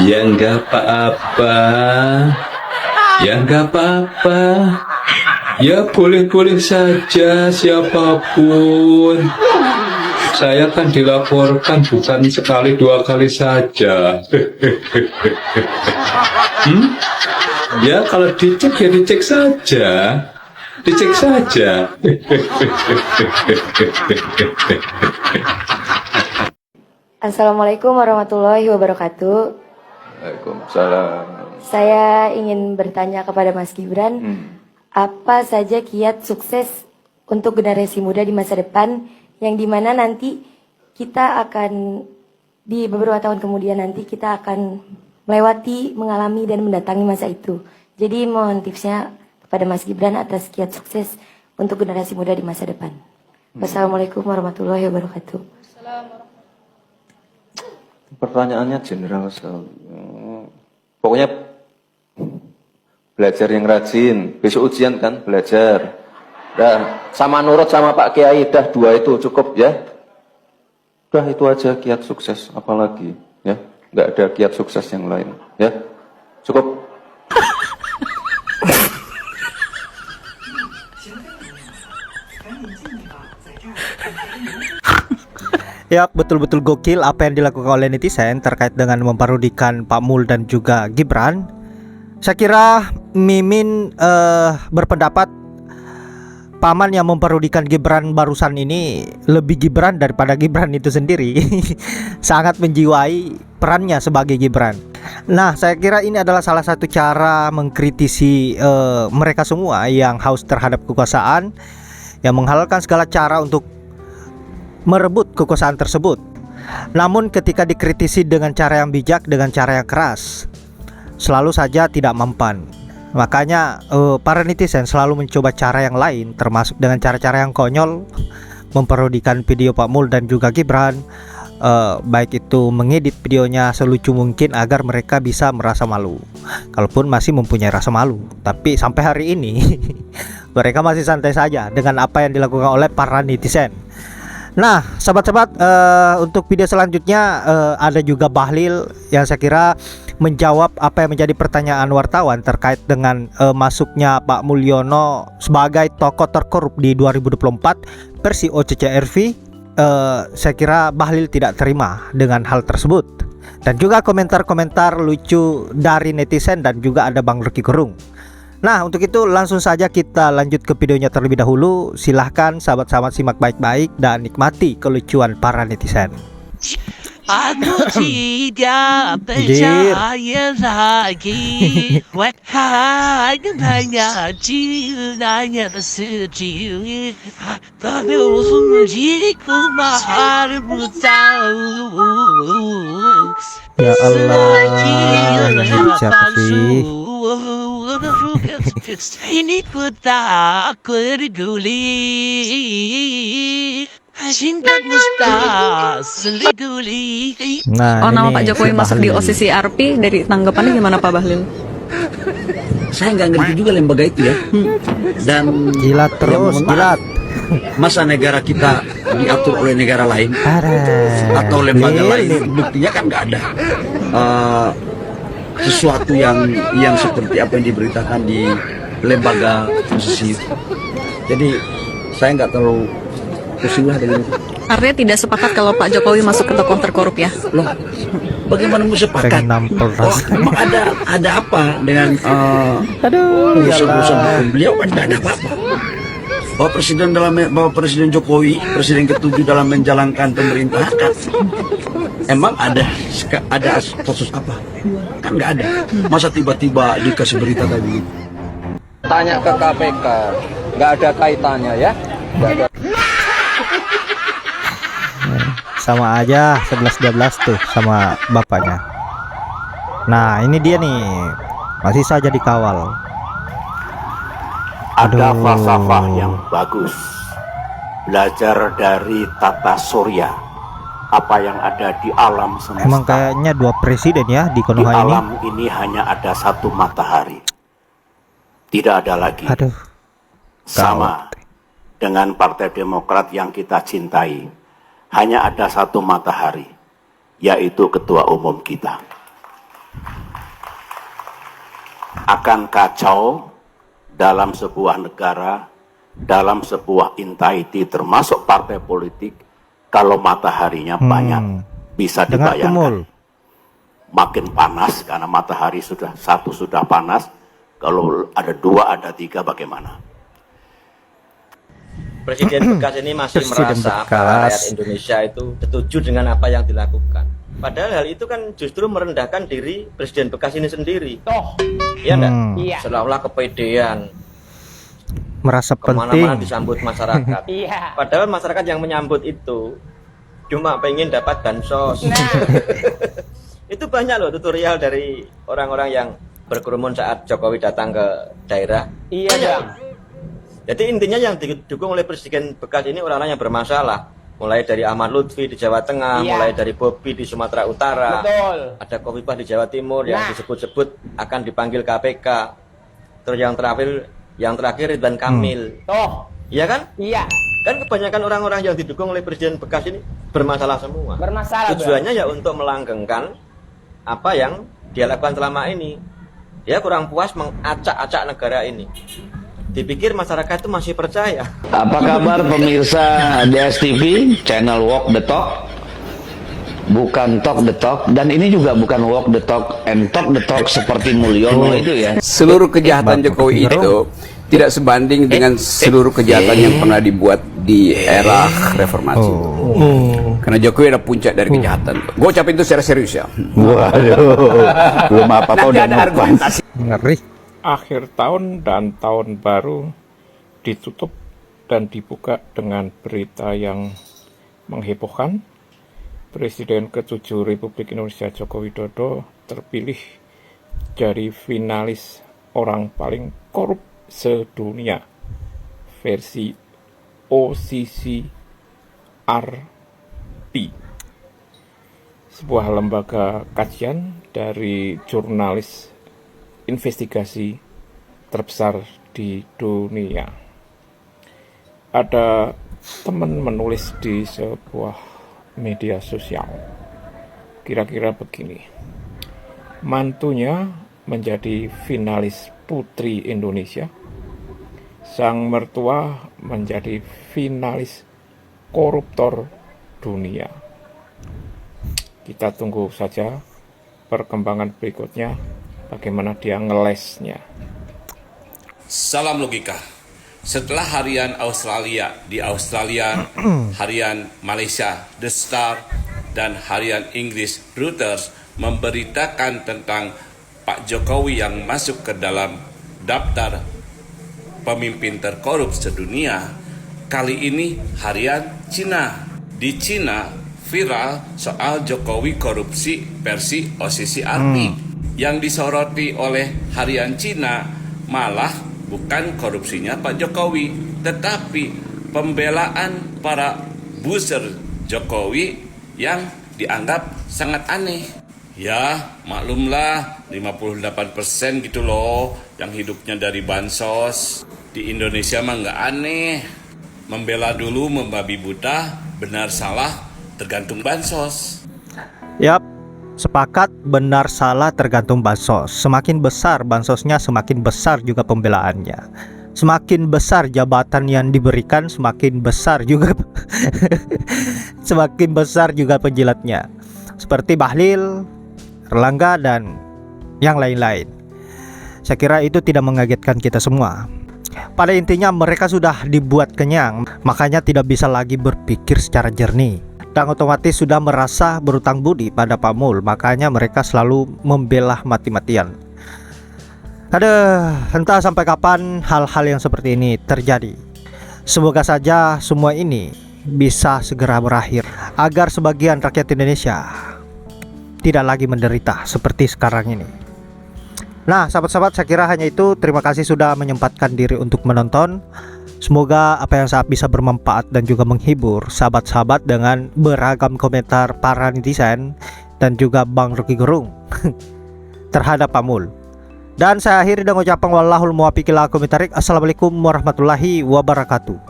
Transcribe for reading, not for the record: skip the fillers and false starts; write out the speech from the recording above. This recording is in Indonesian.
Ya nggak apa-apa, ya nggak apa-apa, ya boleh-boleh saja siapapun. Saya kan dilaporkan bukan sekali dua kali saja. Ya kalau dicek ya dicek saja, dicek saja. Assalamualaikum warahmatullahi wabarakatuh. Waalaikumsalam. Saya ingin bertanya kepada Mas Gibran, apa saja kiat sukses untuk generasi muda di masa depan, yang dimana nanti kita akan di beberapa tahun kemudian nanti kita akan melewati, mengalami dan mendatangi masa itu. Jadi mohon tipsnya kepada Mas Gibran atas kiat sukses untuk generasi muda di masa depan. Wassalamualaikum warahmatullahi wabarakatuh. Pertanyaannya general sekali. Pokoknya belajar yang rajin. Besok ujian kan, belajar. Dah, sama nurut sama Pak Kiai, dah dua itu cukup ya. Dah itu aja kiat sukses, apalagi ya. Nggak ada kiat sukses yang lain ya. Cukup. Ya, betul-betul gokil apa yang dilakukan oleh netizen terkait dengan memparodikan Pak Mul dan juga Gibran. Saya kira Mimin berpendapat paman yang memparodikan Gibran barusan ini lebih Gibran daripada Gibran itu sendiri. Sangat menjiwai perannya sebagai Gibran. Nah, saya kira ini adalah salah satu cara mengkritisi mereka semua yang haus terhadap kekuasaan, yang menghalalkan segala cara untuk merebut kekuasaan tersebut. Namun ketika dikritisi dengan cara yang bijak, dengan cara yang keras, selalu saja tidak mempan. Makanya para netizen selalu mencoba cara yang lain, termasuk dengan cara-cara yang konyol, memparodikan video Pak Mul dan juga Gibran, baik itu mengedit videonya selucu mungkin agar mereka bisa merasa malu, kalaupun masih mempunyai rasa malu. Tapi sampai hari ini mereka masih santai saja dengan apa yang dilakukan oleh para netizen. Nah, sahabat-sahabat, untuk video selanjutnya ada juga Bahlil yang saya kira menjawab apa yang menjadi pertanyaan wartawan terkait dengan masuknya Pak Mulyono sebagai tokoh terkorup di 2024 versi OCCRV. Saya kira Bahlil tidak terima dengan hal tersebut, dan juga komentar-komentar lucu dari netizen dan juga ada Bang Rocky Gerung. Nah, untuk itu langsung saja kita lanjut ke videonya terlebih dahulu. Silahkan sahabat-sahabat simak baik-baik dan nikmati kelucuan para netizen. Aku tidak percaya lagi, wahai banyak cintanya bersedih, tapi ujiku maharmu tahu. Ya Allah, ini siapa sih? Ini ku tak peduli. Nah, nama Pak Jokowi masuk di OCCRP, dari tanggapannya gimana Pak Bahlil? Saya nggak ngerti juga lembaga itu ya. Dan Jilat terus, jilat. Masa negara kita diatur oleh negara lain atau lembaga lain? Buktinya kan nggak ada sesuatu yang seperti apa yang diberitakan di lembaga posisi itu. Jadi saya nggak terlalu pusing lah dengan itu. Artinya tidak sepakat kalau Pak Jokowi masuk ke tokoh terkorup ya? Loh, bagaimana mau sepakat? Emang ada apa dengan urusan hukum beliau? Kan nggak ada apa-apa. Bahwa Presiden Jokowi, Presiden ke-7 dalam menjalankan pemerintahan, kan emang ada kasus apa? Kan nggak ada. Masa tiba-tiba dikasih berita tadi? Tanya ke KPK, nggak ada kaitannya ya. Sama aja 11-12 tuh sama bapaknya. Nah, ini dia nih, masih saja dikawal. Ada falsafah yang bagus, belajar dari tata surya, apa yang ada di alam semesta. Emang kayaknya dua presiden ya di Di Konoha ini. alam ini hanya ada satu matahari, tidak ada lagi. Aduh, Sama dengan Partai Demokrat yang kita cintai, hanya ada satu matahari, yaitu ketua umum kita. Akan kacau dalam sebuah negara, dalam sebuah entity termasuk partai politik, kalau mataharinya banyak. Bisa dibayangkan. Makin panas karena matahari sudah panas, kalau ada 2, ada 3 bagaimana? Presiden bekas ini masih merasa bahwa rakyat Indonesia itu setuju dengan apa yang dilakukan. Padahal hal itu kan justru merendahkan diri presiden bekas ini sendiri. Iya enggak? Iya. Seolah-olah kepedean. Merasa kemana-mana penting. disambut masyarakat. Padahal masyarakat yang menyambut itu cuma pengen dapat bansos. Itu banyak loh tutorial dari orang-orang yang berkerumun saat Jokowi datang ke daerah. Iya. Jadi intinya yang didukung oleh presiden bekas ini orang-orang yang bermasalah. Mulai dari Ahmad Lutfi di Jawa Tengah, mulai dari Bobi di Sumatera Utara. Betul. Ada Khofifah di Jawa Timur yang disebut-sebut akan dipanggil KPK. Terus yang terakhir Ridwan Kamil. Iya kan? Iya. Kan kebanyakan orang-orang yang didukung oleh presiden bekas ini bermasalah semua. Tujuannya ya untuk melanggengkan apa yang dia lakukan selama ini. Dia kurang puas mengacak-acak negara ini. Dipikir masyarakat itu masih percaya. Apa kabar pemirsa DSTV, channel Walk the Talk? Bukan Talk the Talk, dan ini juga bukan Walk the Talk and Talk the Talk seperti Mulyono itu ya. Seluruh kejahatan Jokowi itu tidak sebanding dengan seluruh kejahatan yang pernah dibuat di era reformasi. Karena Jokowi ada puncak dari kejahatan. Gue ucapin itu secara serius ya. Waduh, belum apa-apa udah argumentasi. Ngeri. Akhir tahun dan tahun baru ditutup dan dibuka dengan berita yang menghebohkan. Presiden ke-7 Republik Indonesia Joko Widodo terpilih jadi finalis orang paling korup sedunia versi OCCRP, sebuah lembaga kajian dari jurnalis investigasi terbesar di dunia. Ada teman menulis di sebuah media sosial, kira-kira begini: mantunya menjadi finalis Putri Indonesia, sang mertua menjadi finalis koruptor dunia. Kita tunggu saja perkembangan berikutnya, bagaimana dia ngelesnya. Salam logika. Setelah harian Australia di Australia, harian Malaysia The Star, dan harian Inggris Reuters memberitakan tentang Pak Jokowi yang masuk ke dalam daftar pemimpin terkorup sedunia, kali ini harian Cina. Di Cina viral soal Jokowi korupsi versi OCCRP. Yang disoroti oleh harian Cina malah bukan korupsinya Pak Jokowi, tetapi pembelaan para buzzer Jokowi yang dianggap sangat aneh. Ya, maklumlah 58% gitu loh yang hidupnya dari bansos. Di Indonesia mah nggak aneh. Membela dulu membabi buta, benar salah tergantung bansos. Yap, sepakat, benar salah tergantung bansos. Semakin besar bansosnya, semakin besar juga pembelaannya. Semakin besar jabatan yang diberikan, semakin besar juga semakin besar juga penjilatnya. Seperti Bahlil, Erlangga, dan yang lain-lain. Saya kira itu tidak mengagetkan kita semua. Pada intinya mereka sudah dibuat kenyang, makanya tidak bisa lagi berpikir secara jernih. Dan otomatis sudah merasa berutang budi pada Pak Mul, makanya mereka selalu membela mati-matian. Entah sampai kapan hal-hal yang seperti ini terjadi. Semoga saja semua ini bisa segera berakhir, agar sebagian rakyat Indonesia tidak lagi menderita seperti sekarang ini. Nah, sahabat-sahabat, saya kira hanya itu. Terima kasih sudah menyempatkan diri untuk menonton. Semoga apa yang saya bisa bermanfaat dan juga menghibur sahabat-sahabat dengan beragam komentar para netizen dan juga Bang Rocky Gerung terhadap Pak Mul. Dan saya akhiri dengan ucapan wallahul muwaffiq ila aqwamit thoriq. Assalamualaikum warahmatullahi wabarakatuh.